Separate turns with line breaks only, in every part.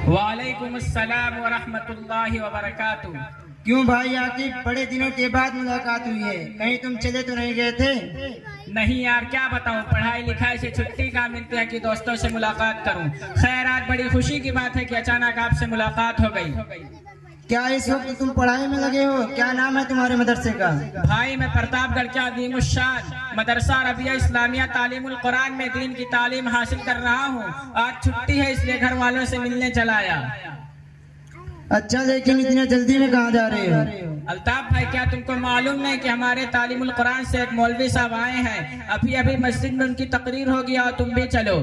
वालेकुम अस्सलाम व रहमतुल्लाहि व बरकातुहू।
क्यों भाई आकिब, बड़े दिनों के बाद मुलाकात हुई है, कहीं तुम चले तो नहीं गए थे?
नहीं यार, क्या बताऊं, पढ़ाई लिखाई से छुट्टी कहाँ मिलती है कि दोस्तों से मुलाकात करूं। खैर, आज बड़ी खुशी की बात है कि अचानक आपसे मुलाकात हो गई।
क्या इस वक्त तुम पढ़ाई में लगे हो? क्या नाम है तुम्हारे मदरसे का?
भाई, मैं प्रतापगढ़ के अज़ीमुश्शान मदरसा रबिया इस्लामिया तालीमुल कुरान में दीन की तालीम हासिल कर रहा हूँ। आज छुट्टी है, इसलिए घर वालों से मिलने चला आया।
अच्छा, लेकिन इतने जल्दी में कहाँ जा रहे हो?
अल्ताफ भाई, क्या तुमको मालूम नहीं कि हमारे तालीमुल कुरान से एक मौलवी साहब आए हैं? अभी अभी मस्जिद में उनकी तकरीर होगी और तुम भी चलो।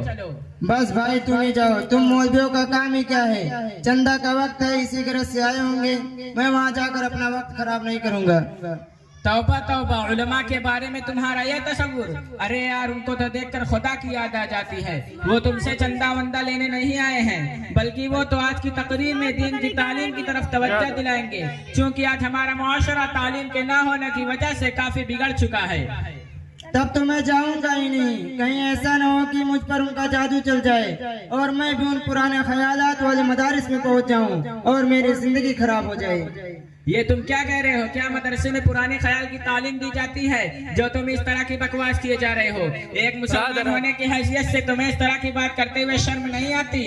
बस भाई, तुम ही जाओ। तुम मौलवियों का काम ही क्या है? चंदा का वक्त है, इसी गरज से आए होंगे। मैं वहाँ जाकर अपना वक्त खराब नहीं करूँगा।
तौबा तौबा, उलमा के बारे में तुम्हारा यह तस्वुर। अरे यार, उनको तो देखकर खुदा की याद आ जाती है। वो तुमसे चंदा वंदा लेने नहीं आए हैं, बल्कि वो तो आज की तकरीर में दीन की तालीम की तरफ तवज्जो दिलाएंगे, क्योंकि आज हमारा मुआशरा तालीम के ना होने की वजह से काफी बिगड़ चुका है।
तब तो मैं जाऊंगा ही नहीं। कहीं ऐसा न हो कि मुझ पर उनका जादू चल जाए और मैं भी उन पुराने ख्यालात वाले मदारिस में पहुंच जाऊं और मेरी जिंदगी खराब हो जाए।
ये तुम क्या कह रहे हो? क्या मदरसे में पुराने ख्याल की तालीम दी जाती है जो तुम इस तरह की बकवास किए जा रहे हो? एक मुसलमान होने की हैसियत से तुम्हें इस तरह की बात करते हुए शर्म नहीं आती?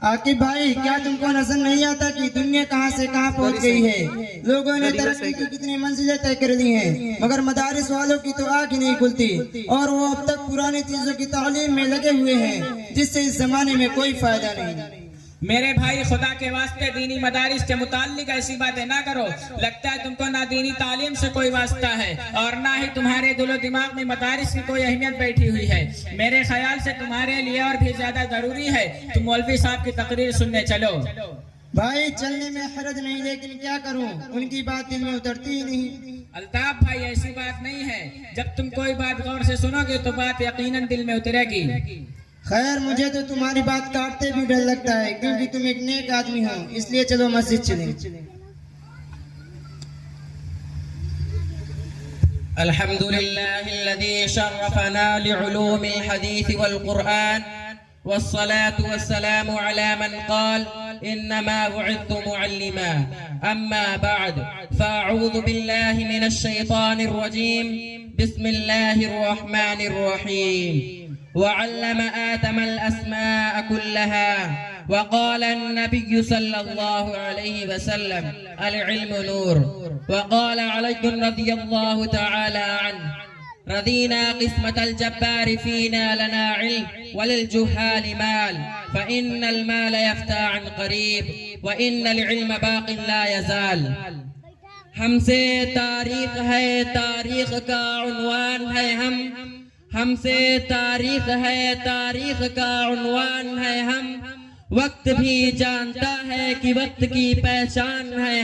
आकिब भाई, क्या तुमको नजर नहीं आता कि दुनिया कहां से कहां पहुंच गई है? लोगों ने तरक्की की कितनी मंजिलें तय कर ली हैं, मगर मदारिस वालों की तो आंख ही नहीं खुलती और वो अब तक पुरानी चीजों की तालीम में लगे हुए हैं, जिससे इस जमाने में कोई फायदा नहीं।
मेरे भाई, खुदा के वास्ते दीनी मदारिस के मुताल्लिक ऐसी बातें ना करो। लगता है तुमको ना दीनी तालीम से कोई वास्ता है और ना ही तुम्हारे दिलो दिमाग में मदारिस की कोई अहमियत बैठी हुई है। मेरे ख्याल से तुम्हारे लिए और भी ज्यादा जरूरी है तुम मौलवी साहब की तकरीर सुनने चलो।
भाई, चलने में हरज नहीं, लेकिन क्या करूं, उनकी बात दिल में उतरती ही नहीं।
अल्ताफ भाई, ऐसी बात नहीं है। जब तुम कोई बात गौर से सुनोगे तो बात यकीनन दिल में उतरेगी।
खैर, मुझे तो तुम्हारी बात काटते भी डर लगता है, क्योंकि तुम एक नेक आदमी हो। इसलिए चलो मस्जिद चलें।
अल्हम्दुलिल्लाहिल्लज़ी शर्रफना लिउलूमिल हदीस वल कुरान वस्सलातु वस्सलामु अला मन क़ाल इन्नमा बुइस्तु मुअल्लिमा अम्मा बअद फ़अऊज़ु बिल्लाहि मिनश शैतानिर रजीम बिस्मिल्लाहिर रहमानिर रहीम वअल्लम आदमल अस्माअ कुल्लहा वक़ाल अन्नबिय्यु सल्लल्लाहु अलैहि वसल्लम अल-इल्मु नूर वक़ाल अली रज़ियल्लाहु तआला अन्हु रदीना क़िस्मतल जब्बार फ़ीना लना इल्म वलिल-जुहाल माल फ़इन्नल माल यफ़्ता अन क़रीब व इन्नल इल्म बाक़िन ला यज़ाल। हमसे तारीख़ है, तारीख़ का उन्वान है हमसे तारीख़ है, तारीख़ का उन्वान है हम। वक्त भी जानता है कि वक्त की पहचान है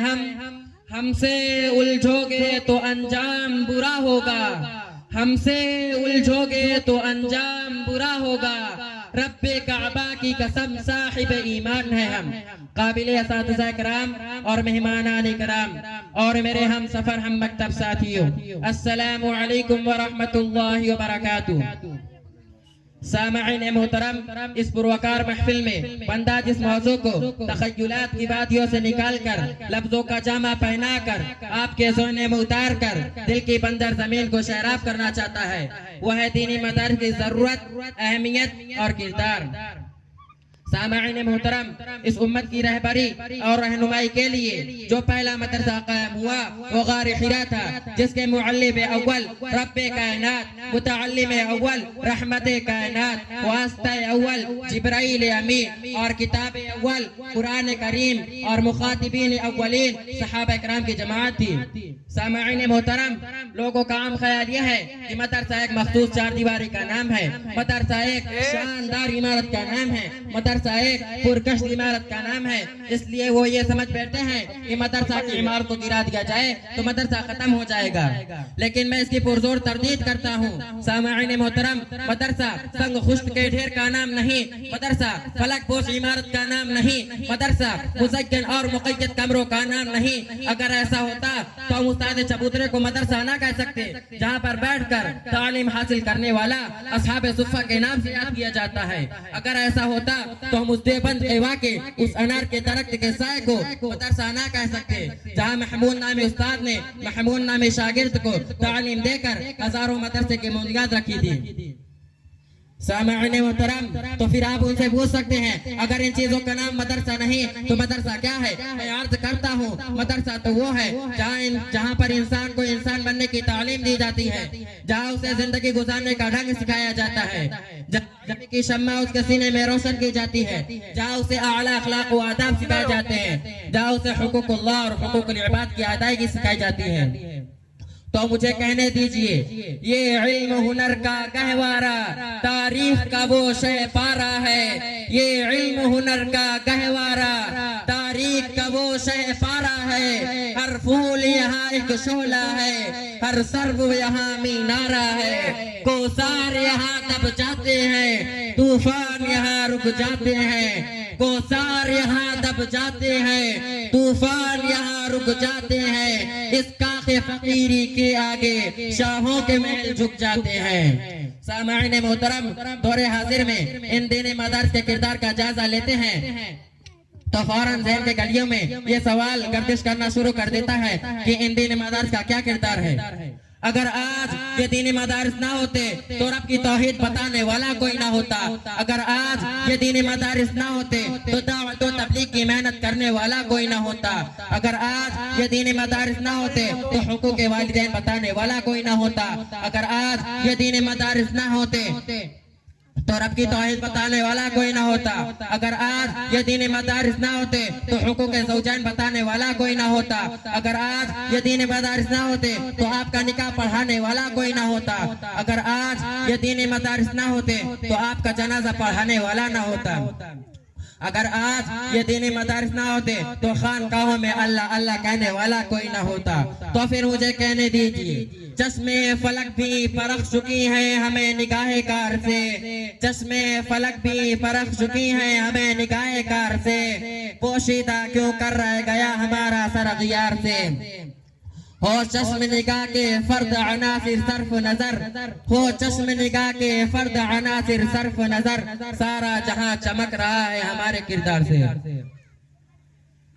हमसे उलझोगे तो अंजाम बुरा होगा, हमसे उलझोगे तो अंजाम बुरा होगा। रब्बे काबा की कसम, साहिब ईमान है हम। काबिले असातिज़ा कराम और मेहमानान कराम और मेरे हम सफर हम मकतब साथियों, अस्सलामु अलैकुम व रहमतुल्लाहि व बरकातुहू। सामईन मोहतरम, इस पुरवकार महफिल में बंदा जिस मौजू को तखय्युलात की बातियों से निकाल कर लफ्जों का जामा पहना कर आपके सोने में उतार कर दिल की बंदर जमीन को शराब करना चाहता है, वह है दीनी मदारिस की जरूरत, अहमियत और किरदार। सामईन मोहतरम, इस उम्मत की रहबरी और रहनुमाई के लिए जो पहला मदरसा कायम हुआ वो गार हिरा था, जिसके मुअल्लिम अव्वल रब्बे कायनात, मुतअल्लिम अव्वल रहमते कायनात, वास्ता अव्वल जिब्राइल अमीन और किताब अव्वल कुरान करीम और मुखातिबीन अव्वलीन सहाबा किराम की जमात थी। सामईन मोहतरम, लोगों का आम ख्याल यह है कि मदरसा एक मखसूस चार दीवारी का नाम है, मदरसा एक शानदार इमारत का नाम है, मदरसा मदरसा एक पुरकश इमारत का नाम है, इसलिए वो ये समझ बैठते हैं कि मदरसा की इमारत को गिरा दिया जाए तो मदरसा खत्म हो जाएगा। लेकिन मैं इसकी पुरजोर तरदीद करता हूँ। सामईन मोहतरम, मदरसा संग खुश्त के ढेर का नाम नहीं, मदरसा फलक पोश इमारत का नाम नहीं, मदरसा मुज़क्किन और मुक़य्यद कमरों का नाम नहीं। अगर ऐसा होता तो हम उस्ताद चबूतरे को मदरसा ना कह सकते, जहाँ पर बैठकर तालीम हासिल करने वाला असहाब सुफ़ा के नाम से याद किया जाता है। अगर ऐसा होता तो हम उस देवबंद एवा के उस अनार के दरख्त के साए को मदरसा ना कह सकते, जहाँ महमूद नामी उस्ताद ने महमूद नामी शागिर्द को तालीम देकर हजारों मदरसे की बुनियाद रखी थी। सामईन मोहतरम, तो फिर आप उनसे पूछ सकते हैं अगर इन चीजों का नाम मदरसा नहीं तो मदरसा क्या है? मैं अर्ज करता हूँ, मदरसा तो वो है जहाँ पर इंसान को इंसान बनने की तालीम दी जाती है, जहाँ उसे जिंदगी गुजारने का ढंग सिखाया जाता है, जहाँ की शम्मा उसके सीने में रोशन की जाती है, जहाँ उसे आला अखलाक व आदाब सिखाए जाते हैं, जहाँ उसे हुकूकुल्लाह और हुकूकुल इबाद की अदायगी सिखाई जाती है। तो मुझे कहने दीजिए, ये इल्म हुनर का गहवारा तारीख का वो शे पारा है, ये इल्म हुनर का गहवारा तारीख का वो शे पारा है। हर फूल यहाँ एक शोला है, हर सर्व यहाँ मीनारा है। कोसार यहाँ दब जाते हैं, तूफान यहाँ रुक जाते हैं। कोसार यहाँ दब जाते हैं, तूफान यहाँ रुक जाते हैं। इस काखे फकीरी के आगे शाहों के महल झुक जाते हैं। सामईन मोहतरम, दौरे हाजिर में इन दीनी मदारिस के किरदार का जायजा लेते हैं तो फौरन ज़हन के गलियों में ये सवाल गर्दिश करना शुरू कर देता है कि इन दीनी मदारिस का क्या किरदार है। अगर आज ये दीनी मदारिस ना होते तो रब की तौहीद बताने वाला कोई ना होता। अगर आज ये दीनी मदारिस ना होते तो दावत व तबलीग की मेहनत करने वाला कोई ना होता। अगर आज ये दीनी मदारिस ना होते तो हुकूक के वालिदैन बताने वाला कोई ना होता। अगर आज ये दीनी मदारिस ना होते तो रब की तौहीद बताने वाला कोई ना होता। अगर आज ये दीनी मदारिस ना होते तो हुकूक ज़ौजैन बताने वाला कोई ना होता। अगर आज ये दीनी मदारिस ना होते तो आपका निकाह पढ़ाने वाला कोई ना होता। अगर आज ये दीनी मदारिस ना होते तो आपका जनाजा पढ़ाने वाला ना होता। अगर आज ये दीनी मदारिस ना होते तो खानकाहों में अल्लाह अल्लाह कहने वाला कोई ना होता। तो फिर मुझे कहने दीजिए, चश्मे फलक भी परख चुकी हैं हमें निगाहे कार से, चश्मे फलक भी परख चुकी हैं हमें निगाहे कार से। पोशीदा क्यों कर रह गया हमारा सर अग़ियार से। हो चश्म निगाह के फर्द अनासिर सर्फ नजर, हो चश्म निगाह के फर्द अनासिर सर्फ नजर। सारा जहां चमक रहा है हमारे किरदार से।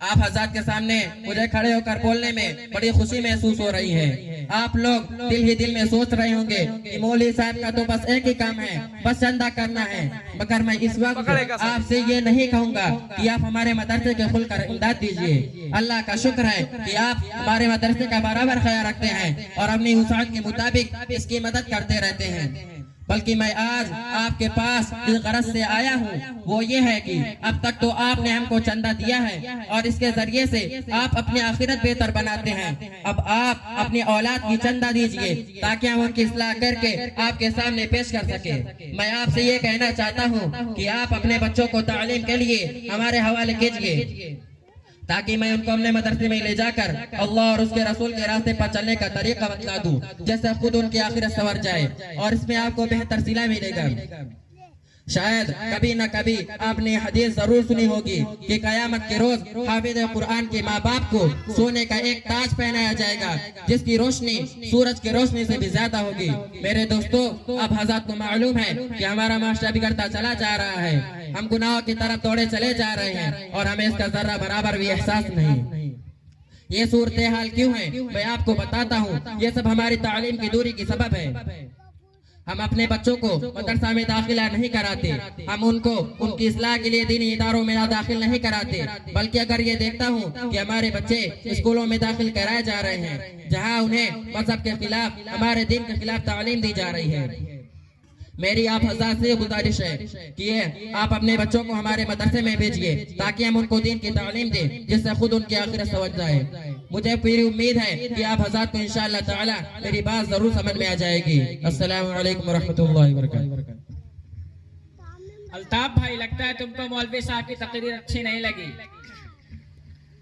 आप हज़रात के सामने मुझे खड़े होकर बोलने में बड़ी खुशी महसूस हो रही है। आप लोग दिल ही दिल में सोच रहे होंगे कि मौलवी साहब का तो बस एक ही काम है, बस चंदा करना है। मगर मैं इस वक्त आपसे ये नहीं कहूँगा कि आप हमारे मदरसे के खुलकर इमदाद दीजिए। अल्लाह का शुक्र है कि आप हमारे मदरसे का बराबर ख्याल रखते हैं और अपनी वसाअत के मुताबिक इसकी मदद करते रहते हैं। बल्कि मैं आज आपके पास इस गरज से आया हूँ, वो ये है कि अब तक तो आपने हमको चंदा दिया है और इसके जरिए से आप अपनी आखिरत बेहतर बनाते हैं। अब आप अपनी औलाद की चंदा दीजिए ताकि हम उनकी इस्लाह करके आपके सामने पेश कर सके। मैं आपसे ये कहना चाहता हूँ कि आप अपने बच्चों को तालीम के लिए हमारे हवाले कीजिए ताकि मैं उनको अपने मदरसे में ले जाकर अल्लाह और उसके रसूल के रास्ते पर चलने का तरीका बतला दूं, जैसे खुद उनकी आखिरत संवर जाए और इसमें आपको बेहतर सिला मिलेगा। शायद कभी न कभी आपने हदीस जरूर सुनी होगी कि कयामत के रोज हाफिज कुरान के माँ बाप को सोने का एक ताज पहनाया जाएगा जिसकी रोशनी सूरज की रोशनी से भी ज्यादा होगी। मेरे दोस्तों, अब हज़रात को मालूम है कि हमारा माशरा बिगड़ता चला जा रहा है, हम गुनाहों की तरफ दौड़े चले जा रहे हैं और हमें इसका जर्रा बराबर भी एहसास नहीं। ये सूरत हाल क्यों है मैं आपको बताता हूँ। ये सब हमारी तालीम की दूरी की सबब है। हम अपने बच्चों को मदरसा में दाखिला नहीं कराते, हम उनको उनकी इस्लाह के लिए दीनी इदारों में दाखिल नहीं कराते। बल्कि अगर ये देखता हूँ कि हमारे बच्चे स्कूलों में दाखिल कराए जा रहे हैं जहाँ उन्हें मजहब के खिलाफ, हमारे दीन के खिलाफ तालीम दी जा रही है, मेरी आप हज़रात से गुजारिश है कि आप अपने बच्चों को हमारे मदरसे में भेजिए ताकि हम उनको दीन की तालीम दें जिससे खुद उनकी आखिरत समझ जाए। मुझे पूरी उम्मीद है कि आप हज़रात को इंशाअल्लाह ताला मेरी बात जरूर समझ में आ जाएगी। अस्सलामु अलैकुम व रहमतुल्लाहि व बरकातहू।
अल्ताफ भाई, लगता है तुमको मौलवी साहब की तकरीर अच्छी नहीं लगी।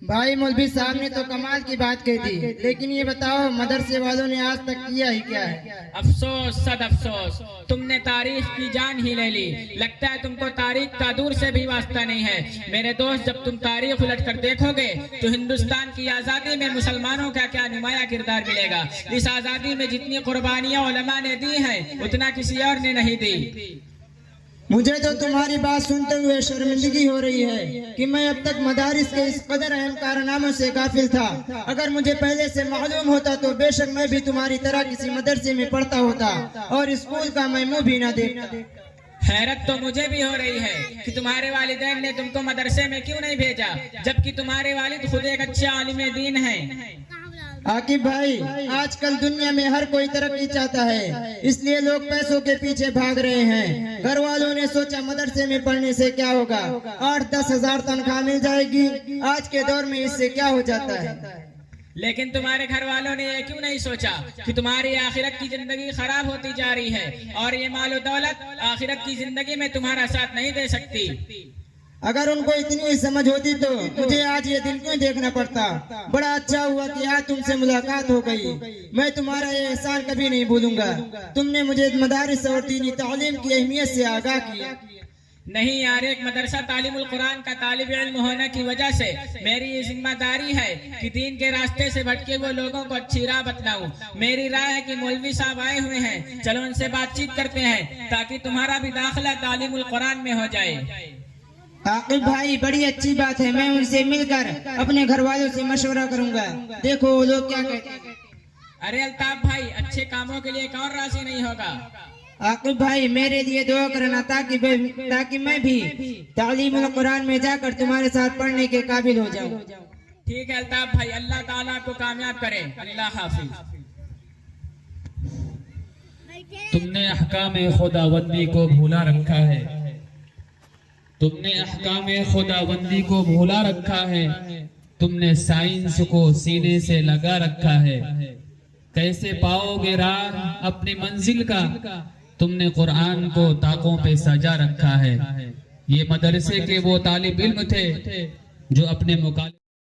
भाई मौलवी साहब ने तो कमाल की बात कही थी, लेकिन ये बताओ मदरसे वालों ने आज तक किया ही क्या है?
अफसोस, सद अफसोस, तुमने तारीख की जान ही ले ली। लगता है तुमको तारीख का दूर से भी वास्ता नहीं है। मेरे दोस्त, जब तुम तारीख उलट कर देखोगे तो हिंदुस्तान की आजादी में मुसलमानों का क्या नुमाया किरदार मिलेगा। इस आजादी में जितनी कुर्बानियां उलमा ने दी हैं, उतना किसी और ने नहीं दी।
मुझे तो तुम्हारी बात सुनते हुए शर्मिंदगी हो रही है कि मैं अब तक मदारिस के इस कदर अहम कारनामों से गाफिल था। अगर मुझे पहले से मालूम होता तो बेशक मैं भी तुम्हारी तरह किसी मदरसे में पढ़ता होता और स्कूल का मैं मुंह भी न देखता।
हैरत तो मुझे भी हो रही है कि तुम्हारे वालिदैन ने तुमको मदरसे में क्यों नहीं भेजा, जबकि तुम्हारे वालिद खुद एक अच्छे आलिम दीन हैं।
आकिब भाई, आजकल दुनिया में हर कोई तरक्की चाहता है, इसलिए लोग पैसों के पीछे भाग रहे हैं। घर वालों ने सोचा मदरसे में पढ़ने से क्या होगा, 8-10 हजार तनख्वाह मिल जाएगी। आज के दौर में इससे क्या हो जाता है।
लेकिन तुम्हारे घर वालों ने ये क्यों नहीं सोचा कि तुम्हारी आखिरत की जिंदगी खराब होती जा रही है और ये मालो दौलत आखिरत की जिंदगी में तुम्हारा साथ नहीं दे सकती।
अगर उनको इतनी समझ होती तो मुझे आज ये दिन क्यों देखना पड़ता। बड़ा अच्छा हुआ कि आज तुमसे मुलाकात हो गई। मैं तुम्हारा ये एहसान कभी नहीं भूलूंगा। तुमने मुझे मदारिस और दीनी तालीम की अहमियत से आगाह किया।
नहीं यार, एक मदरसा तालीमुल कुरान का तालिब इल्म होने की वजह से मेरी ये जिम्मेदारी है कि दीन के रास्ते से भटके हुए लोगों को अच्छी राह बतलाऊं। मेरी राय है कि मौलवी साहब आए हुए हैं, चलो उनसे बातचीत करते हैं ताकि तुम्हारा भी दाखिला तालीमुल कुरान में हो जाए।
आकिब भाई, बड़ी अच्छी बात है। मैं उनसे मिलकर अपने घर वालों से मशवरा करूंगा। देखो वो लोग क्या कहते हैं।
अरे अल्ताफ भाई, अच्छे कामों के लिए कौन राजी नहीं होगा।
आकिब भाई, मेरे लिए दुआ करना ताकि मैं भी तालीमुल कुरान में जाकर तुम्हारे साथ पढ़ने के काबिल हो जाऊं।
ठीक है अल्ताफ भाई, अल्लाह ताला आपको कामयाब करे। अल्लाह हाफिज।
तुमने अहकाम खुदाबंदी को भूला रखा है। तुमने अहकाम खुदाबंदी को भूला रखा है। तुमने साइंस को सीने से लगा रखा है। कैसे पाओगे राह अपनी मंजिल का। तुमने कुरान को ताकों पे सजा रखा है। ये मदरसे के वो तालिब इल्म थे जो अपने मुकाबले